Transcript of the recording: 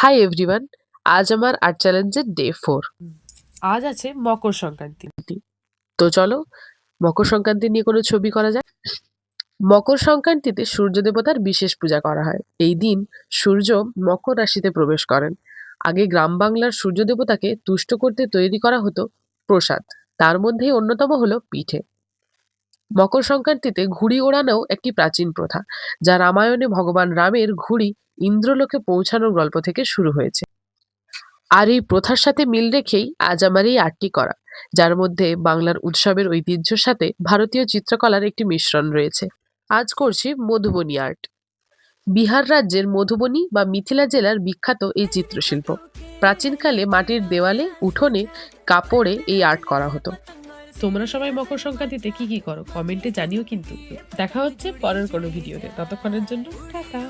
Hi everyone, আজ আমার art চ্যালেঞ্জের ডে 4। আজ আছে মকর সংক্রান্তি। তো চলো মকর সংক্রান্তি নিয়ে কোনো ছবি করা যাক। মকর সংক্রান্তিতে সূর্য দেবতার বিশেষ পূজা করা হয়। এই দিন সূর্য মকর রাশিতে প্রবেশ করেন। আগে গ্রাম বাংলার সূর্য দেবতাকে তুষ্ট করতে তৈরি করা হতো প্রসাদ। তার মধ্যেই অন্যতম হলো পিঠে। মকর সংক্রান্তিতে ঘুড়ি ওড়ানোও একটি প্রাচীন প্রথা, যা রামায়ণে ভগবান রামের ঘুড়ি ইন্দ্রলোকে পৌঁছানোর গল্প থেকে শুরু হয়েছে। আর এই প্রথার সাথে মিল রেখেই আজ আমার এই আর্টটি করা, যার মধ্যে বাংলার উৎসবের ঐতিহ্যের সাথে ভারতীয় চিত্রকলার একটি মিশ্রণ রয়েছে। আজ করছি মধুবনী আর্ট। বিহার রাজ্যের মধুবনী বা মিথিলা জেলার বিখ্যাত এই চিত্রশিল্প। প্রাচীনকালে মাটির দেওয়ালে, উঠোনে, কাপড়ে এই আর্ট করা হতো। তোমরা সবাই মকর সংক্রান্তিতে কি কি করো কমেন্টে জানিও কিন্তু। দেখা হচ্ছে পরের কোনো ভিডিওতে, ততক্ষণের জন্য টাটা।